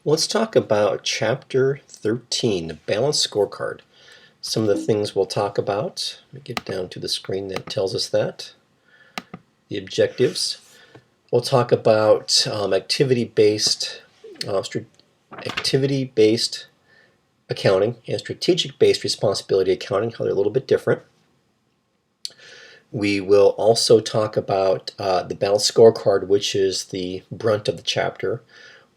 Let's talk about Chapter 13, the Balanced Scorecard. Some of the things we'll talk about. Let me get down to the screen that tells us that. The objectives. We'll talk about activity-based accounting and strategic-based responsibility accounting, how they're a little bit different. We will also talk about the balanced scorecard, which is the brunt of the chapter.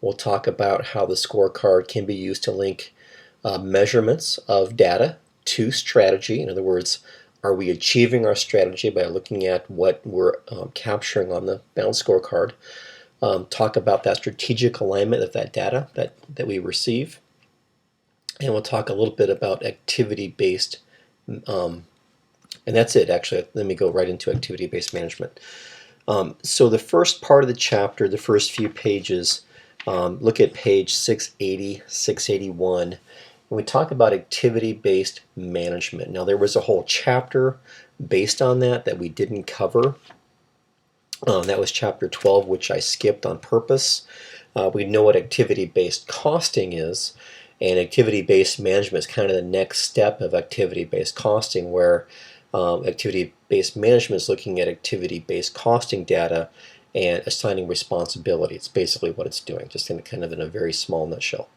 We'll talk about how the scorecard can be used to link measurements of data to strategy. In other words, are we achieving our strategy by looking at what we're capturing on the balanced scorecard? Talk about that strategic alignment of that data that we receive. And we'll talk a little bit about activity-based, and that's it actually. Let me go right into activity-based management. So the first part of the chapter, the first few pages, look at page 680, 681, and we talk about activity-based management. Now there was a whole chapter based on that we didn't cover. That was chapter 12, which I skipped on purpose. We know what activity-based costing is, and activity-based management is kind of the next step of activity-based costing, where activity-based management is looking at activity-based costing data and assigning responsibility. It's basically what it's doing, just in a very small nutshell.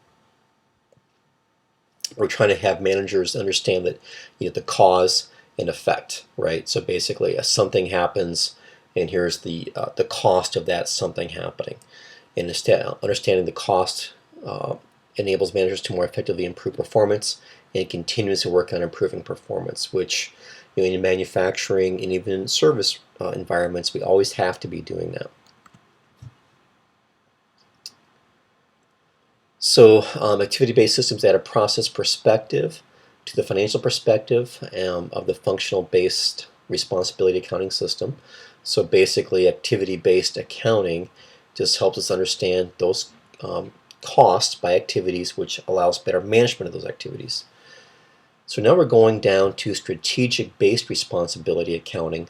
We're trying to have managers understand that the cause and effect, right? So basically, something happens, and here's the cost of that something happening. And understanding the cost enables managers to more effectively improve performance and continues to work on improving performance, which in manufacturing and even in service environments, we always have to be doing that. So activity-based systems add a process perspective to the financial perspective of the functional-based responsibility accounting system. So basically, activity-based accounting just helps us understand those costs by activities, which allows better management of those activities. So now we're going down to strategic-based responsibility accounting.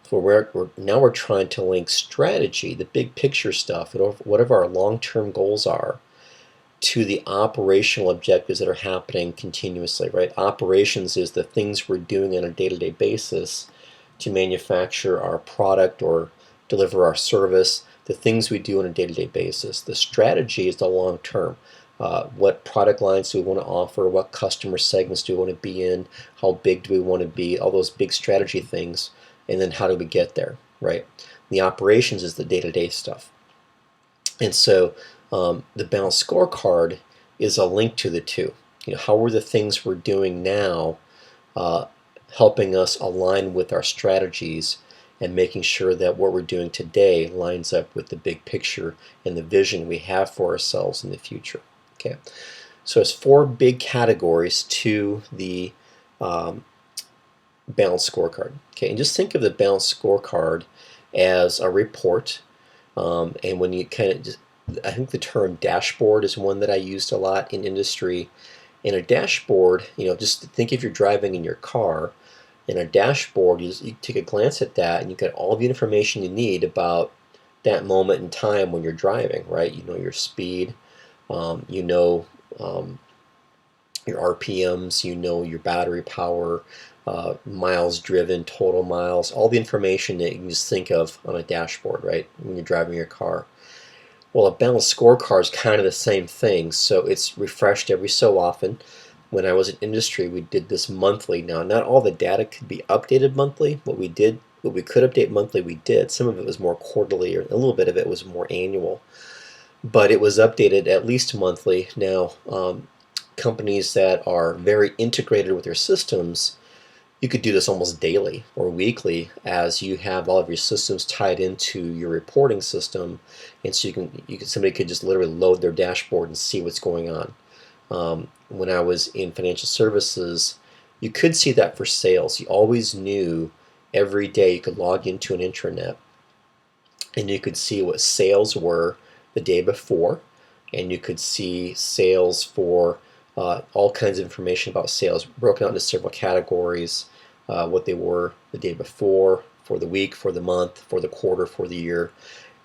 So we're trying to link strategy, the big picture stuff, whatever our long-term goals are, to the operational objectives that are happening continuously, right? Operations is the things we're doing on a day-to-day basis to manufacture our product or deliver our service, the things we do on a day-to-day basis. The strategy is the long term. What product lines do we want to offer? What customer segments do we want to be in? How big do we want to be? All those big strategy things. And then how do we get there, right? The operations is the day-to-day stuff. And so the balanced scorecard is a link to the two. How are the things we're doing now helping us align with our strategies and making sure that what we're doing today lines up with the big picture and the vision we have for ourselves in the future. Okay, so it's 4 big categories to the balanced scorecard. Okay, and just think of the balanced scorecard as a report, and when you I think the term dashboard is one that I used a lot in industry. In a dashboard, just think if you're driving in your car. In a dashboard, you take a glance at that, and you get all the information you need about that moment in time when you're driving, right? You know your speed, you know your RPMs, you know your battery power, miles driven, total miles, all the information that you can just think of on a dashboard, right, when you're driving your car. Well, a balanced scorecard is kind of the same thing, so it's refreshed every so often. When I was in industry, we did this monthly. Now, not all the data could be updated monthly. What we could update monthly, we did. Some of it was more quarterly, or a little bit of it was more annual. But it was updated at least monthly. Now, companies that are very integrated with their systems, you could do this almost daily or weekly, as you have all of your systems tied into your reporting system, and so somebody could just literally load their dashboard and see what's going on. When I was in financial services, you could see that for sales. You always knew every day you could log into an intranet and you could see what sales were the day before, and you could see sales for all kinds of information about sales broken out into several categories, what they were the day before, for the week, for the month, for the quarter, for the year,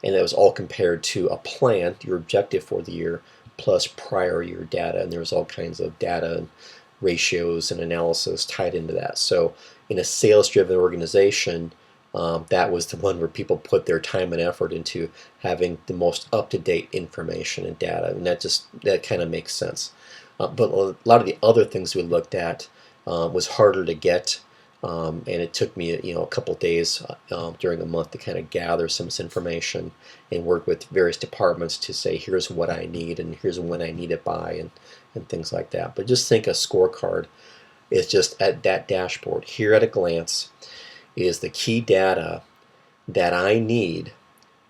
and that was all compared to a plan, your objective for the year, plus prior year data, and there's all kinds of data and ratios and analysis tied into that. So in a sales-driven organization, that was the one where people put their time and effort into having the most up-to-date information and data, and that kind of makes sense. But a lot of the other things we looked at was harder to get, and it took me a couple days during a month to kind of gather some of this information and work with various departments to say, here's what I need and here's when I need it by, and things like that. But just think a scorecard is just at that dashboard here at a glance is the key data that I need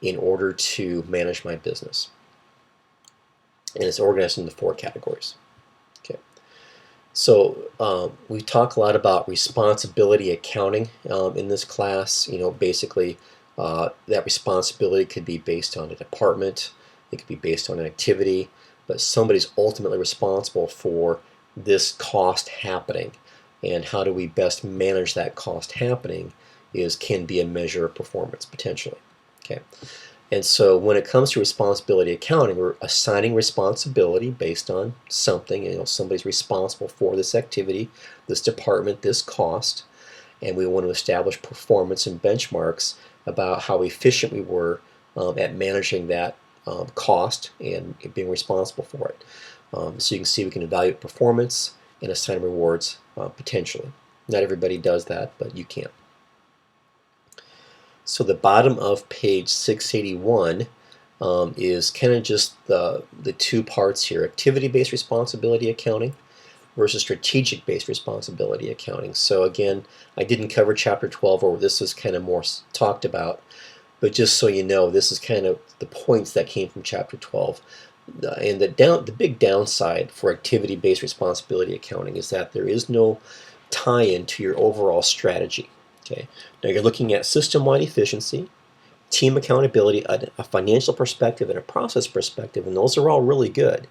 in order to manage my business. And it's organized into 4 categories. Okay. So we talk a lot about responsibility accounting in this class. Basically that responsibility could be based on a department, it could be based on an activity, but somebody's ultimately responsible for this cost happening. And how do we best manage that cost happening can be a measure of performance potentially. Okay. And so when it comes to responsibility accounting, we're assigning responsibility based on something. Somebody's responsible for this activity, this department, this cost, and we want to establish performance and benchmarks about how efficient we were at managing that cost and being responsible for it. So you can see we can evaluate performance and assign rewards potentially. Not everybody does that, but you can. So the bottom of page 681 is kind of just the 2 parts here: activity-based responsibility accounting versus strategic-based responsibility accounting. So again, I didn't cover chapter 12, or this is kind of more talked about, but just so you know, this is kind of the points that came from chapter 12. And the big downside for activity-based responsibility accounting is that there is no tie-in to your overall strategy. Okay. Now you're looking at system-wide efficiency, team accountability, a financial perspective, and a process perspective, and those are all really good.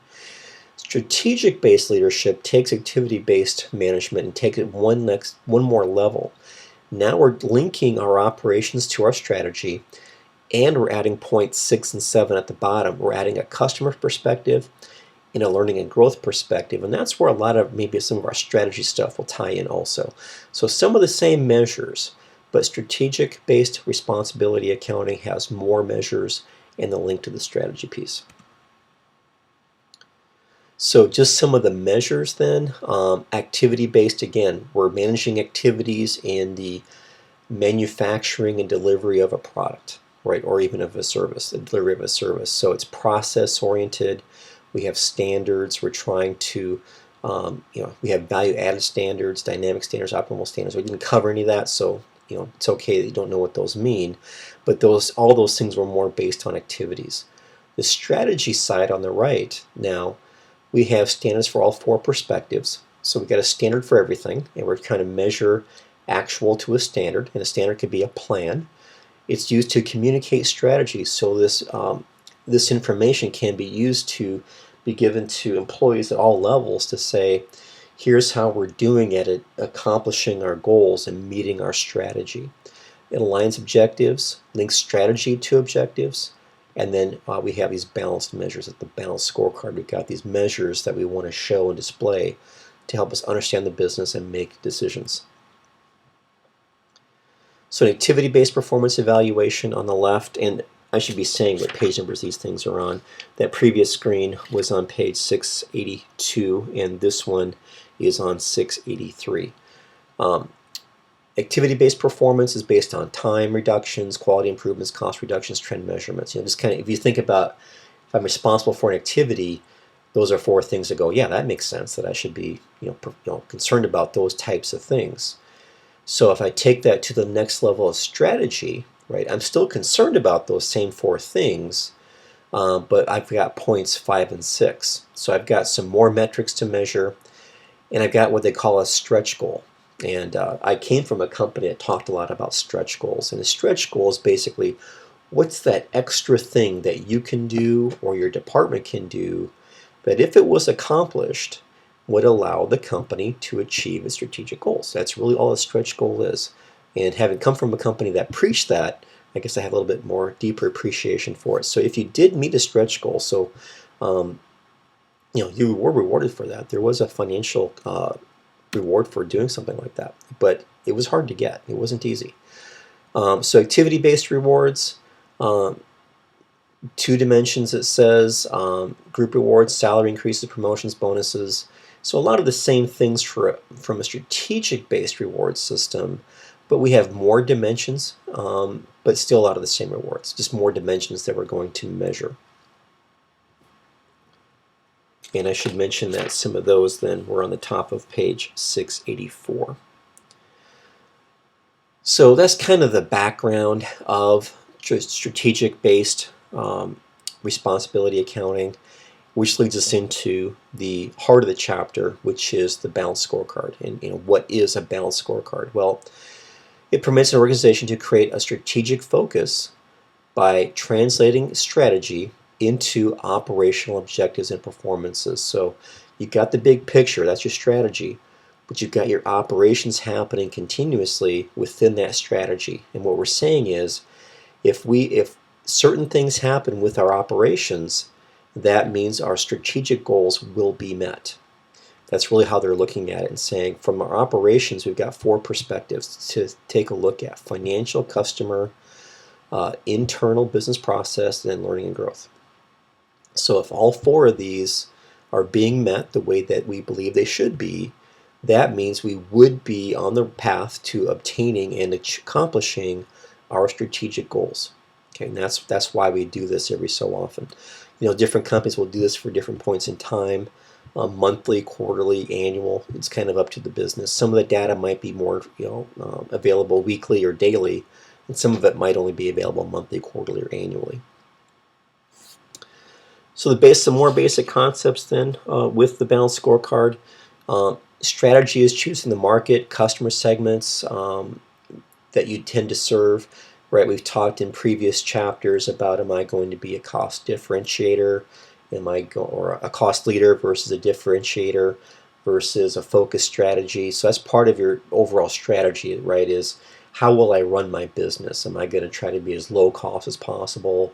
Strategic-based leadership takes activity-based management and takes it one more level. Now we're linking our operations to our strategy, and we're adding points 6 and 7 at the bottom. We're adding a customer perspective and a learning and growth perspective, and that's where a lot of maybe some of our strategy stuff will tie in also. So some of the same measures, but strategic-based responsibility accounting has more measures and the link to the strategy piece. So just some of the measures then. Activity-based, again, we're managing activities in the manufacturing and delivery of a product, right, or even of a service, the delivery of a service. So it's process-oriented. We have standards. We're trying to, we have value-added standards, dynamic standards, optimal standards. We didn't cover any of that, so it's okay that you don't know what those mean. But all those things were more based on activities. The strategy side on the right now, we have standards for all 4 perspectives. So we've got a standard for everything, and we're trying to measure actual to a standard, and a standard could be a plan. It's used to communicate strategy, so this information can be used to be given to employees at all levels to say, here's how we're doing at it, accomplishing our goals and meeting our strategy. It aligns objectives, links strategy to objectives, and then we have these balanced measures at the balanced scorecard. We've got these measures that we want to show and display to help us understand the business and make decisions. So an activity-based performance evaluation on the left, and I should be saying what page numbers these things are on. That previous screen was on page 682, and this one is on 683. Activity-based performance is based on time reductions, quality improvements, cost reductions, trend measurements. Just kind of, if you think about, if I'm responsible for an activity, those are 4 things that go, yeah, that makes sense that I should be, concerned about those types of things. So if I take that to the next level of strategy, right, I'm still concerned about those same 4 things, but I've got points 5 and 6. So I've got some more metrics to measure, and I've got what they call a stretch goal. And I came from a company that talked a lot about stretch goals. And a stretch goal is basically, what's that extra thing that you can do or your department can do that if it was accomplished would allow the company to achieve its strategic goals. That's really all a stretch goal is. And having come from a company that preached that, I guess I have a little bit more deeper appreciation for it. So if you did meet a stretch goal, so you were rewarded for that. There was a financial reward for doing something like that, but it was hard to get. It wasn't easy. So activity-based rewards, um, two dimensions it says, group rewards, salary increases, promotions, bonuses. So a lot of the same things from a strategic-based reward system, but we have more dimensions, but still a lot of the same rewards, just more dimensions that we're going to measure. And I should mention that some of those then were on the top of page 684. So that's kind of the background of strategic-based responsibility accounting, which leads us into the heart of the chapter, which is the balanced scorecard. And what is a balanced scorecard? Well, it permits an organization to create a strategic focus by translating strategy into operational objectives and performances. So you've got the big picture, that's your strategy, but you've got your operations happening continuously within that strategy. And what we're saying is, if certain things happen with our operations, that means our strategic goals will be met. That's really how they're looking at it and saying, from our operations, we've got four perspectives to take a look at: financial, customer, internal business process, and then learning and growth. So if all four of these are being met the way that we believe they should be, that means we would be on the path to obtaining and accomplishing our strategic goals. Okay, and that's why we do this every so often. Different companies will do this for different points in time, monthly, quarterly, annual. It's kind of up to the business. Some of the data might be more available weekly or daily, and some of it might only be available monthly, quarterly, or annually. So some more basic concepts then with the balanced scorecard. Strategy is choosing the market, customer segments that you tend to serve. Right, we've talked in previous chapters about, am I going to be a cost differentiator, or a cost leader versus a differentiator versus a focus strategy. So that's part of your overall strategy, right, is how will I run my business? Am I going to try to be as low cost as possible,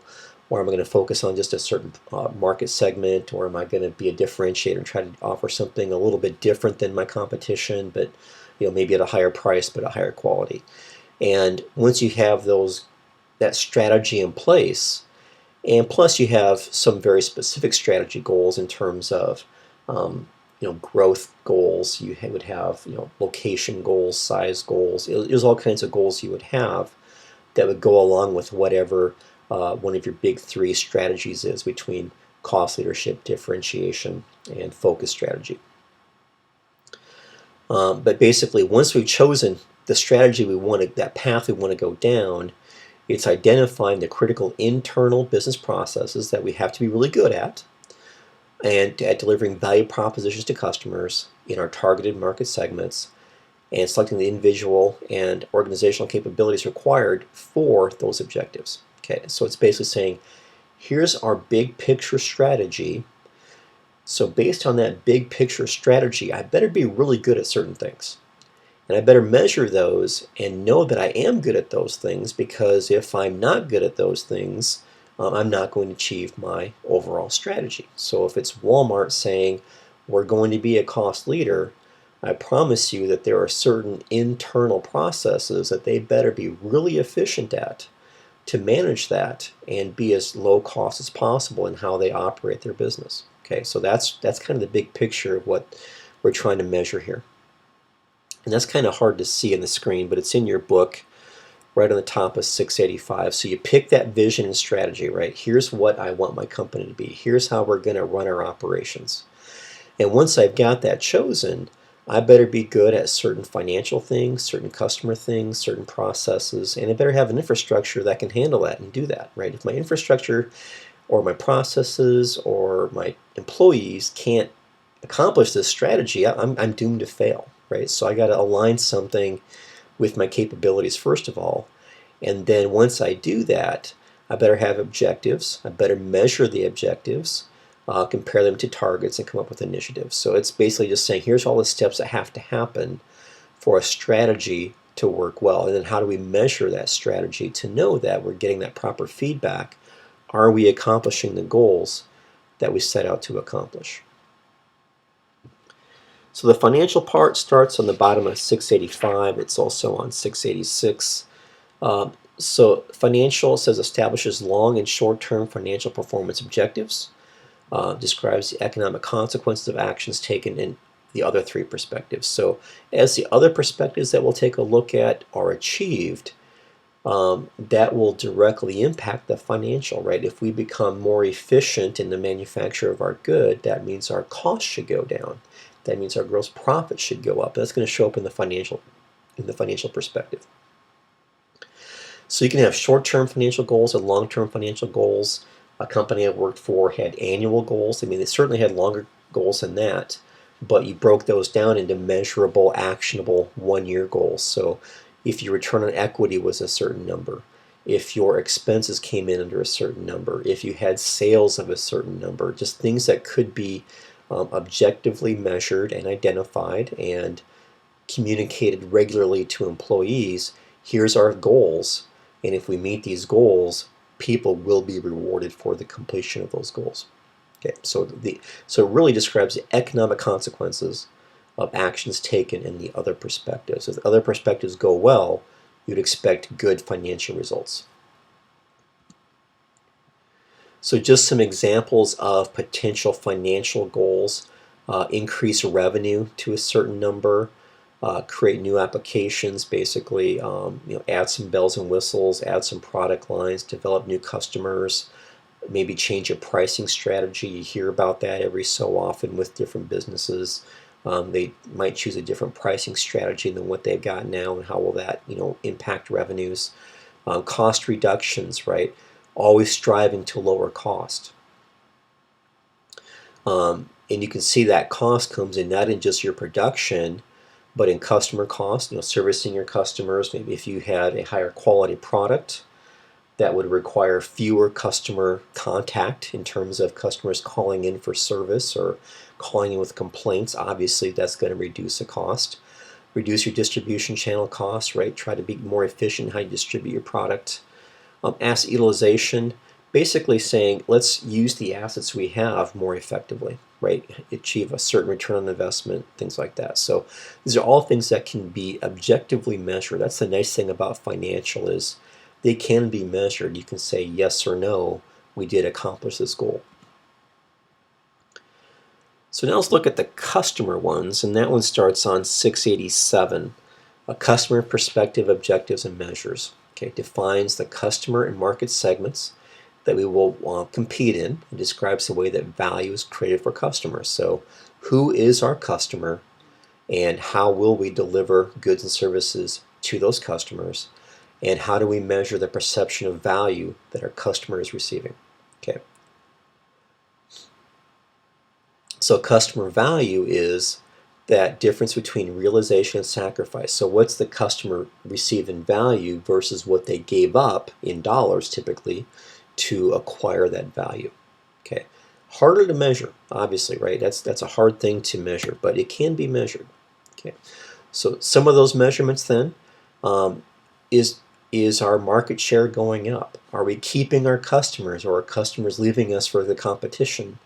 or am I going to focus on just a certain market segment, or am I going to be a differentiator and try to offer something a little bit different than my competition, but maybe at a higher price but a higher quality? And once you have that strategy in place, and plus you have some very specific strategy goals in terms of growth goals, you would have location goals, size goals. There's all kinds of goals you would have that would go along with whatever one of your big three strategies is between cost leadership, differentiation, and focus strategy. But basically, once we've chosen the strategy that path we want to go down, it's identifying the critical internal business processes that we have to be really good at, and at delivering value propositions to customers in our targeted market segments, and selecting the individual and organizational capabilities required for those objectives. Okay, so it's basically saying, here's our big picture strategy. So based on that big picture strategy, I better be really good at certain things. And I better measure those and know that I am good at those things, because if I'm not good at those things, I'm not going to achieve my overall strategy. So if it's Walmart saying we're going to be a cost leader, I promise you that there are certain internal processes that they better be really efficient at to manage that and be as low cost as possible in how they operate their business. Okay, so that's kind of the big picture of what we're trying to measure here. And that's kind of hard to see in the screen, but it's in your book right on the top of 685. So you pick that vision and strategy, right? Here's what I want my company to be. Here's how we're going to run our operations. And once I've got that chosen, I better be good at certain financial things, certain customer things, certain processes, and I better have an infrastructure that can handle that and do that, right? If my infrastructure or my processes or my employees can't accomplish this strategy, I'm doomed to fail, right? So I got to align something with my capabilities first of all, and then once I do that, I better have objectives. I better measure the objectives, compare them to targets, and come up with initiatives. So it's basically just saying, here's all the steps that have to happen for a strategy to work well, and then how do we measure that strategy to know that we're getting that proper feedback? Are we accomplishing the goals that we set out to accomplish? So the financial part starts on the bottom of 685. It's also on 686. So financial says establishes long and short-term financial performance objectives, describes the economic consequences of actions taken in the other three perspectives. So as the other perspectives that we'll take a look at are achieved, that will directly impact the financial, right? If we become more efficient in the manufacture of our good, that means our costs should go down. That means our gross profit should go up. That's going to show up in the financial perspective. So you can have short-term financial goals and long-term financial goals. A company I worked for had annual goals. I mean, they certainly had longer goals than that, but you broke those down into measurable, actionable one-year goals. So if your return on equity was a certain number, if your expenses came in under a certain number, if you had sales of a certain number, just things that could be objectively measured and identified and communicated regularly to employees. Here's our goals, and if we meet these goals, people will be rewarded for the completion of those goals. Okay, so it really describes the economic consequences of actions taken in the other perspectives. If the other perspectives go well, you'd expect good financial results. So just some examples of potential financial goals: increase revenue to a certain number, create new applications, basically add some bells and whistles, add some product lines, develop new customers, maybe change a pricing strategy. You hear about that every so often with different businesses. They might choose a different pricing strategy than what they've got now, and how will that impact revenues. Cost reductions, right? Always striving to lower cost. And you can see that cost comes in not in just your production, but in customer cost, servicing your customers. Maybe if you had a higher quality product, that would require fewer customer contact in terms of customers calling in for service or calling in with complaints. Obviously, that's going to reduce the cost. Reduce your distribution channel costs, right? Try to be more efficient in how you distribute your product. Asset utilization, basically saying let's use the assets we have more effectively, right? Achieve a certain return on investment, things like that. So these are all things that can be objectively measured. That's the nice thing about financial, is they can be measured. You can say yes or no, we did accomplish this goal. So now let's look at the customer ones, and that one starts on 687. A customer perspective, objectives, and measures. Okay, defines the customer and market segments that we will compete in, and describes the way that value is created for customers. So who is our customer, and how will we deliver goods and services to those customers, and how do we measure the perception of value that our customer is receiving? Okay. So customer value is that difference between realization and sacrifice. So what's the customer receive in value versus what they gave up in dollars, typically, to acquire that value. Okay. Harder to measure, obviously, right? That's a hard thing to measure, but it can be measured. Okay. So some of those measurements then, is our market share going up? Are we keeping our customers, or are customers leaving us for the competition?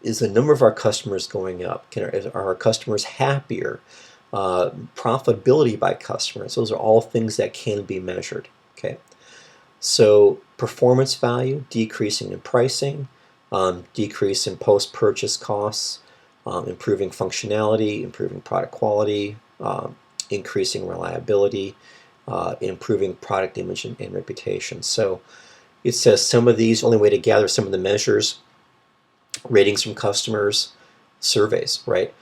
Is the number of our customers going up? Are our customers happier? Profitability by customers. Those are all things that can be measured. Okay. So performance value, decreasing in pricing, decrease in post-purchase costs, improving functionality, improving product quality, increasing reliability, improving product image and reputation. So it says some of these, only way to gather some of the measures: ratings from customers, surveys, right?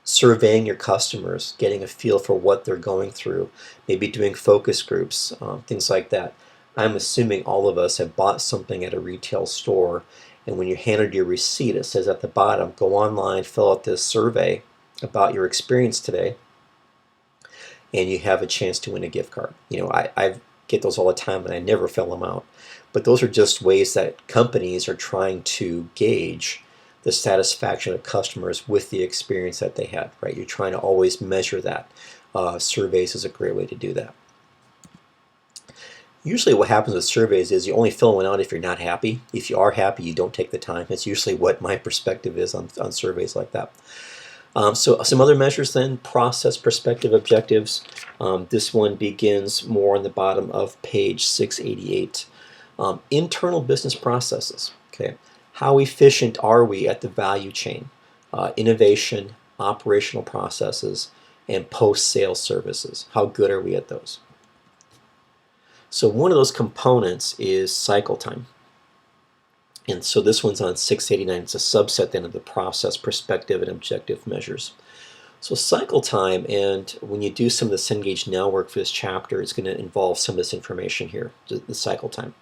Surveying your customers, getting a feel for what they're going through, maybe doing focus groups, things like that. I'm assuming all of us have bought something at a retail store, and when you're handed your receipt, it says at the bottom, go online, fill out this survey about your experience today, and you have a chance to win a gift card. I get those all the time, and I never fill them out. But those are just ways that companies are trying to gauge the satisfaction of customers with the experience that they had, right? You're trying to always measure that. Surveys is a great way to do that. Usually what happens with surveys is you only fill one out if you're not happy. If you are happy, you don't take the time. That's usually what my perspective is on surveys like that. So some other measures then, process perspective objectives. This one begins more on the bottom of page 688. Internal business processes. Okay, how efficient are we at the value chain? Innovation, operational processes, and post-sales services. How good are we at those? So one of those components is cycle time. And so this one's on 689. It's a subset then of the process perspective and objective measures. So cycle time, and when you do some of the Cengage Now work for this chapter, it's going to involve some of this information here, the cycle time.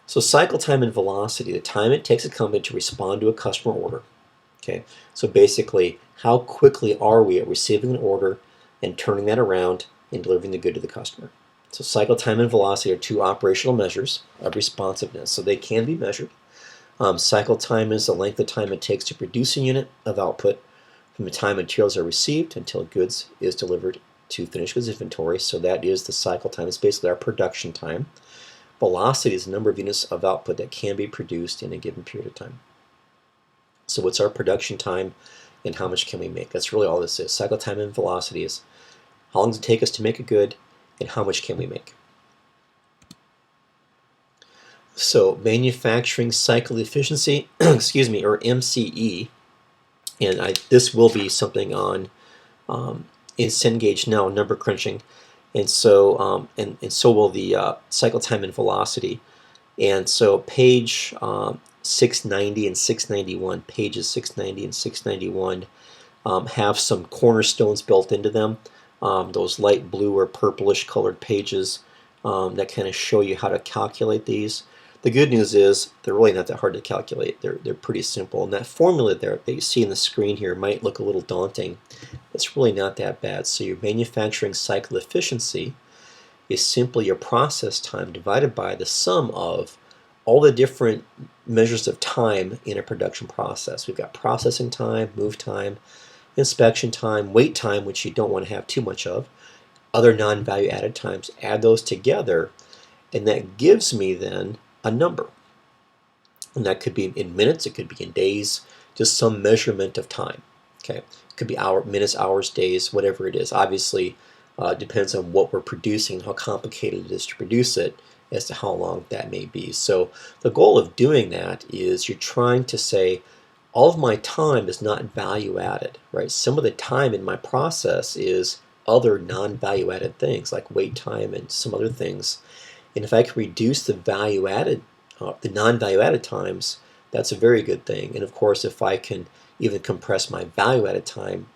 So cycle time and velocity, the time it takes a company to respond to a customer order. Okay, so basically, how quickly are we at receiving an order and turning that around and delivering the good to the customer? So cycle time and velocity are two operational measures of responsiveness, so they can be measured. Cycle time is the length of time it takes to produce a unit of output from the time materials are received until goods is delivered to finished goods inventory. So that is the cycle time. It's basically our production time. Velocity is the number of units of output that can be produced in a given period of time. So what's our production time and how much can we make? That's really all this is. Cycle time and velocity is how long does it take us to make a good and how much can we make? So manufacturing cycle efficiency, excuse me, or MCE, and this will be something on in Cengage Now, number crunching, and so so will the cycle time and velocity. And so page 690 and 691, pages 690 and 691 have some cornerstones built into them. Those light blue or purplish colored pages that kind of show you how to calculate these. The good news is they're really not that hard to calculate. They're pretty simple. And that formula there that you see on the screen here might look a little daunting. It's really not that bad. So your manufacturing cycle efficiency is simply your process time divided by the sum of all the different measures of time in a production process. We've got processing time, move time, inspection time, wait time, which you don't want to have too much of, other non-value added times. Add those together, and that gives me then a number. And that could be in minutes, it could be in days, just some measurement of time. Okay, it could be minutes, hours, days, whatever it is. Obviously, depends on what we're producing, how complicated it is to produce it, as to how long that may be. So the goal of doing that is you're trying to say, all of my time is not value added, right? Some of the time in my process is other non-value added things like wait time and some other things. And if I can reduce the value added, the non-value added times, that's a very good thing. And of course, if I can even compress my value added time,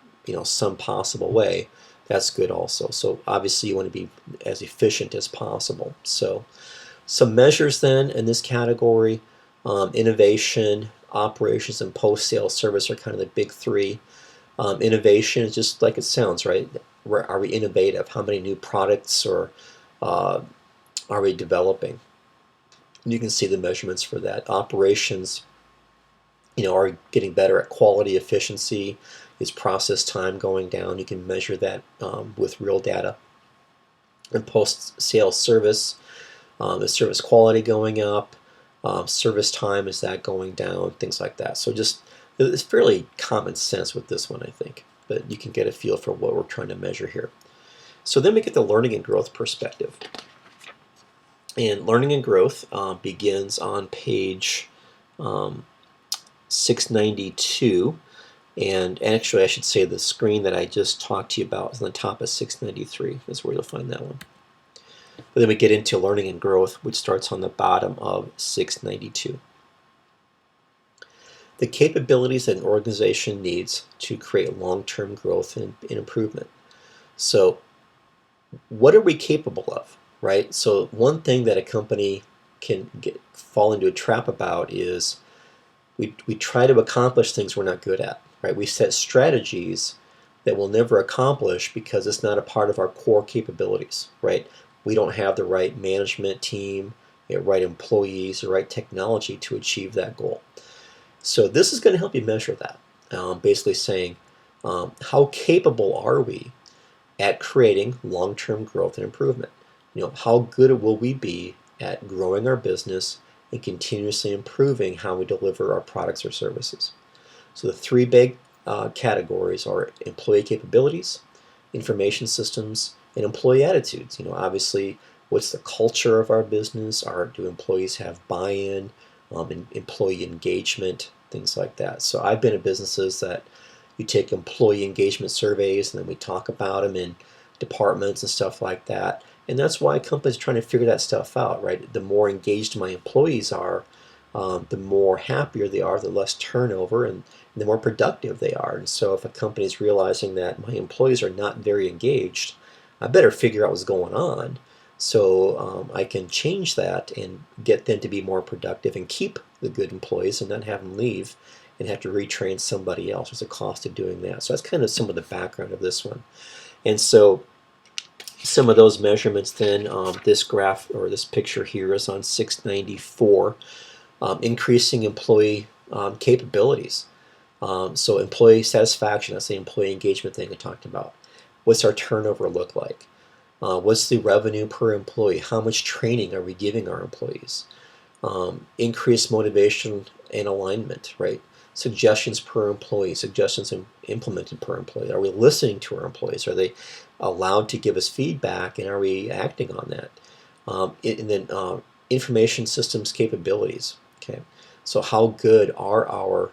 some possible way, that's good also. So obviously you want to be as efficient as possible. So some measures then in this category, innovation, operations, and post-sales service are kind of the big three. Innovation is just like it sounds, right? Are we innovative? How many new products or are we developing? And you can see the measurements for that. Operations, are we getting better at quality, efficiency? Is process time going down? You can measure that with real data. And post-sales service, is service quality going up? Service time, is that going down? Things like that. So just, it's fairly common sense with this one, I think. But you can get a feel for what we're trying to measure here. So then we get the learning and growth perspective. And learning and growth begins on page 692. And actually, I should say the screen that I just talked to you about is on the top of 693. That's where you'll find that one. But then we get into learning and growth, which starts on the bottom of 692. The capabilities that an organization needs to create long-term growth and improvement. So what are we capable of, right? So one thing that a company can fall into a trap about is we try to accomplish things we're not good at, right? We set strategies that we'll never accomplish because it's not a part of our core capabilities, right? We don't have the right management team, the right employees, the right technology to achieve that goal. So this is going to help you measure that, basically saying how capable are we at creating long-term growth and improvement? How good will we be at growing our business and continuously improving how we deliver our products or services? So the three big categories are employee capabilities, information systems, and employee attitudes. Obviously, what's the culture of our business? Do employees have buy-in, employee engagement, things like that. So I've been in businesses that you take employee engagement surveys and then we talk about them in departments and stuff like that. And that's why companies are trying to figure that stuff out, right? The more engaged my employees are, the more happier they are, the less turnover, and the more productive they are. And so if a company is realizing that my employees are not very engaged, I better figure out what's going on so I can change that and get them to be more productive and keep the good employees and not have them leave and have to retrain somebody else. There's a cost of doing that. So that's kind of some of the background of this one. And so some of those measurements then, this graph or this picture here is on 694, increasing employee capabilities. So employee satisfaction, that's the employee engagement thing I talked about. What's our turnover look like? What's the revenue per employee? How much training are we giving our employees? Increased motivation and alignment, right? Suggestions per employee, suggestions implemented per employee. Are we listening to our employees? Are they allowed to give us feedback, and are we acting on that? And then information systems capabilities. Okay, so how good are our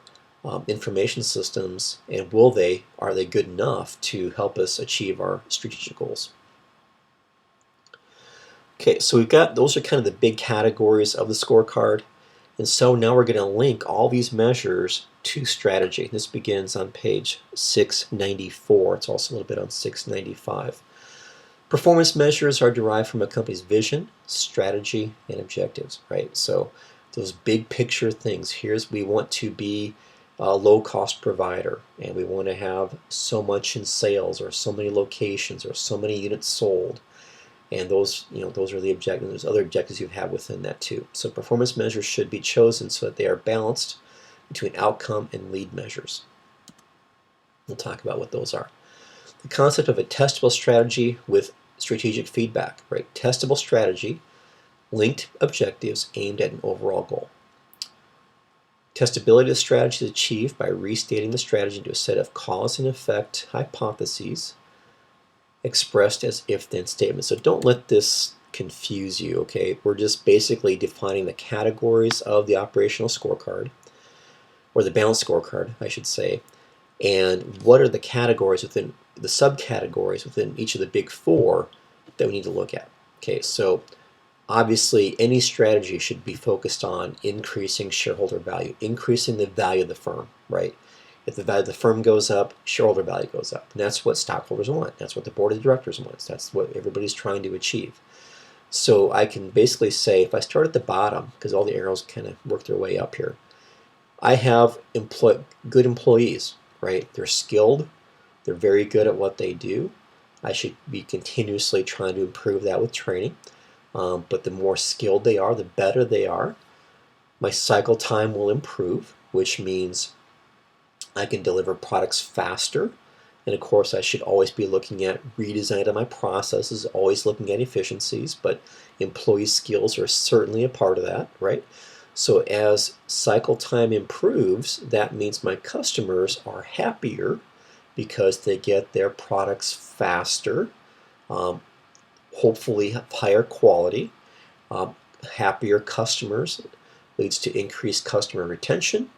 information systems, and are they good enough to help us achieve our strategic goals? Okay, so those are kind of the big categories of the scorecard. And so now we're going to link all these measures to strategy. This begins on page 694. It's also a little bit on 695. Performance measures are derived from a company's vision, strategy, and objectives, right? So those big picture things. We want to be a low-cost provider, and we want to have so much in sales, or so many locations, or so many units sold. And those are the objectives. There's other objectives you have within that too. So performance measures should be chosen so that they are balanced between outcome and lead measures. We'll talk about what those are. The concept of a testable strategy with strategic feedback, right? Testable strategy, linked objectives aimed at an overall goal. Testability of the strategy is achieved by restating the strategy into a set of cause and effect hypotheses expressed as if-then statements. So don't let this confuse you, okay? We're just basically defining the categories of the operational scorecard, or the balanced scorecard, I should say, and what are the categories within the subcategories within each of the big four that we need to look at. Okay, so obviously any strategy should be focused on increasing shareholder value, increasing the value of the firm, right? If the value of the firm goes up, shareholder value goes up. And that's what stockholders want. That's what the board of directors wants. That's what everybody's trying to achieve. So I can basically say, if I start at the bottom, because all the arrows kind of work their way up here, I have good employees, right? They're skilled. They're very good at what they do. I should be continuously trying to improve that with training. But the more skilled they are, the better they are. My cycle time will improve, which means I can deliver products faster, and of course I should always be looking at redesign of my processes, always looking at efficiencies, but employee skills are certainly a part of that, right? So as cycle time improves, that means my customers are happier because they get their products faster, hopefully higher quality. Happier customers leads to increased customer retention.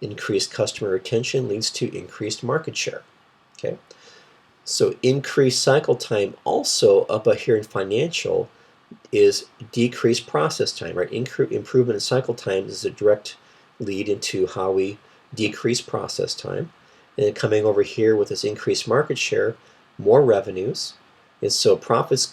Increased customer retention leads to increased market share. Okay, so increased cycle time also up here in financial is decreased process time, right? Improvement in cycle time is a direct lead into how we decrease process time. And then coming over here with this increased market share, more revenues, and so profits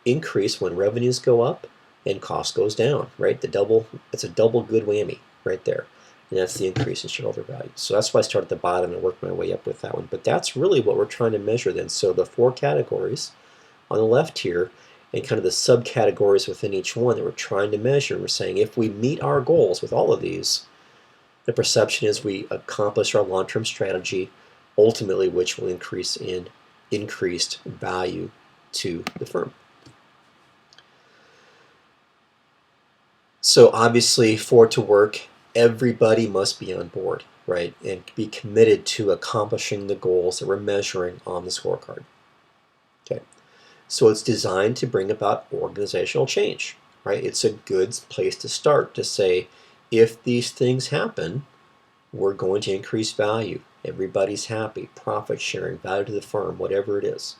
increase when revenues go up and cost goes down, right? It's a double good whammy right there. And that's the increase in shareholder value. So that's why I start at the bottom and work my way up with that one. But that's really what we're trying to measure then. So the four categories on the left here, and kind of the subcategories within each one that we're trying to measure. We're saying if we meet our goals with all of these, the perception is we accomplish our long-term strategy, ultimately which will increase in increased value to the firm. So obviously, for it to work, everybody must be on board, right, and be committed to accomplishing the goals that we're measuring on the scorecard. Okay, so it's designed to bring about organizational change, right? It's a good place to start to say, if these things happen, we're going to increase value. Everybody's happy, profit sharing, value to the firm, whatever it is.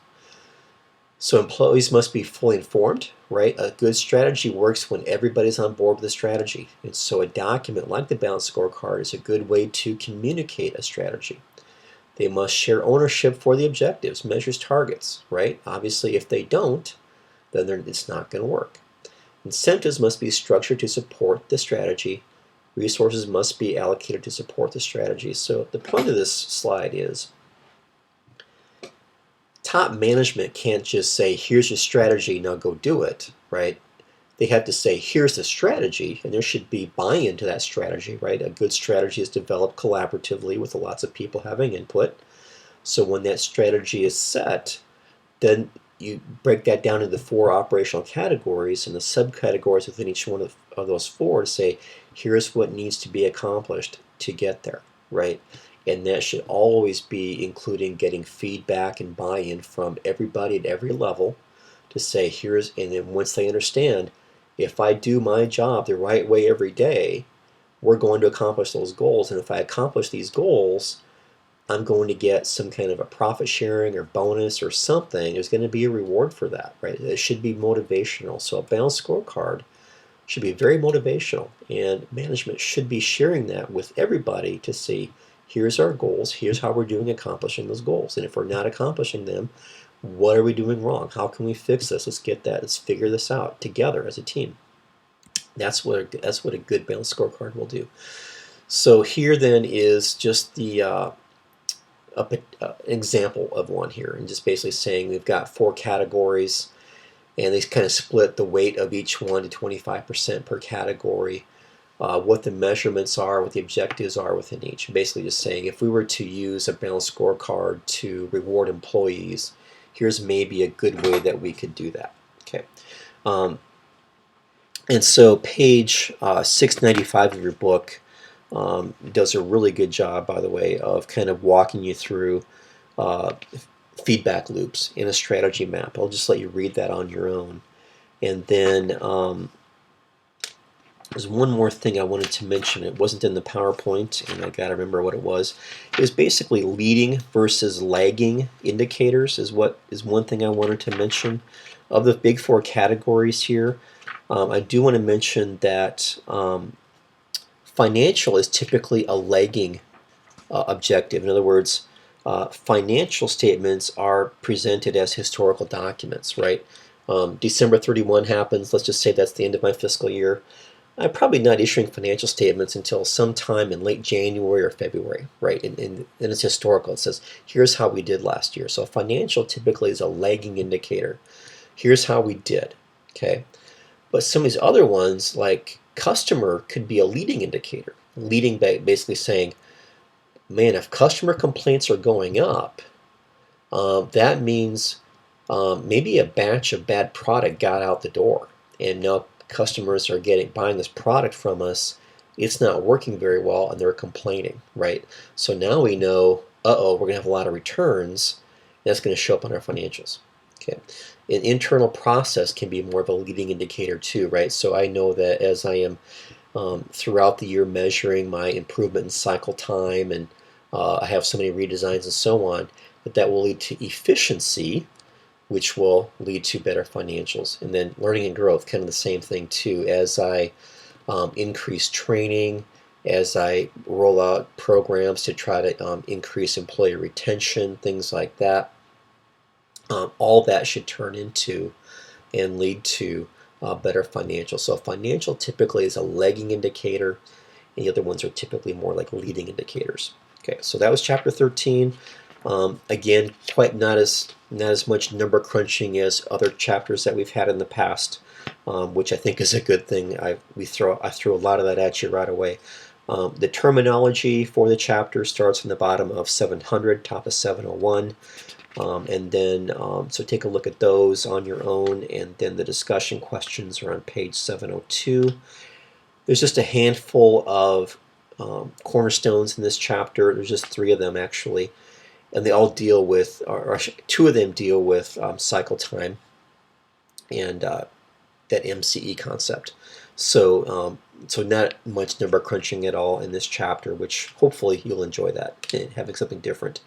So employees must be fully informed, right? A good strategy works when everybody's on board with the strategy. And so a document like the balanced scorecard is a good way to communicate a strategy. They must share ownership for the objectives, measures, targets, right? Obviously, if they don't, then it's not going to work. Incentives must be structured to support the strategy. Resources must be allocated to support the strategy. So the point of this slide is top management can't just say, here's your strategy, now go do it, right? They have to say, here's the strategy, and there should be buy-in to that strategy, right? A good strategy is developed collaboratively with lots of people having input. So when that strategy is set, then you break that down into 4 operational categories and the subcategories within each one of those 4 to say, here's what needs to be accomplished to get there, right? And that should always be including getting feedback and buy-in from everybody at every level to say, and then once they understand, if I do my job the right way every day, we're going to accomplish those goals. And if I accomplish these goals, I'm going to get some kind of a profit sharing or bonus or something. There's going to be a reward for that, right? It should be motivational. So a balanced scorecard should be very motivational, and management should be sharing that with everybody to see, here's our goals, here's how we're doing accomplishing those goals. And if we're not accomplishing them, what are we doing wrong? How can we fix this? Let's figure this out together as a team. That's what a good balanced scorecard will do. So here then is just the example of one here, and just basically saying we've got 4 categories, and they kind of split the weight of each one to 25% per category, what the measurements are, what the objectives are within each. Basically just saying, if we were to use a balanced scorecard to reward employees, here's maybe a good way that we could do that. Okay. And so page 695 of your book does a really good job, by the way, of kind of walking you through feedback loops in a strategy map. I'll just let you read that on your own. And then there's one more thing I wanted to mention. It wasn't in the PowerPoint, and I gotta remember what it was. It was basically leading versus lagging indicators is one thing I wanted to mention. Of the big 4 categories here, I do want to mention that financial is typically a lagging objective. In other words, financial statements are presented as historical documents, right? December 31 happens, let's just say that's the end of my fiscal year. I'm probably not issuing financial statements until sometime in late January or February, right? And it's historical. It says, here's how we did last year. So financial typically is a lagging indicator. Here's how we did, okay? But some of these other ones, like customer, could be a leading indicator. Leading basically saying, man, if customer complaints are going up, that means maybe a batch of bad product got out the door, and now customers are buying this product from us. It's not working very well, and they're complaining, right? So now we know, we're going to have a lot of returns. And that's going to show up on our financials. Okay, an internal process can be more of a leading indicator too, right? So I know that as I am throughout the year measuring my improvement in cycle time, and I have so many redesigns and so on, that will lead to efficiency, which will lead to better financials. And then learning and growth, kind of the same thing too. As I increase training, as I roll out programs to try to increase employee retention, things like that, all that should turn into and lead to better financials. So financial typically is a lagging indicator, and the other ones are typically more like leading indicators. Okay, so that was chapter 13. Again, quite not as much number crunching as other chapters that we've had in the past, which I think is a good thing. I threw a lot of that at you right away. The terminology for the chapter starts from the bottom of 700, top of 701. And then, so take a look at those on your own, and then the discussion questions are on page 702. There's just a handful of cornerstones in this chapter. There's just 3 of them actually, and they all deal with, or 2 of them deal with cycle time and that MCE concept. So so not much number crunching at all in this chapter, which hopefully you'll enjoy that and having something different.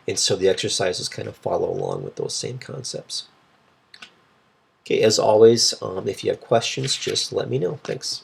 And so the exercises kind of follow along with those same concepts. Okay, as always, if you have questions, just let me know. Thanks.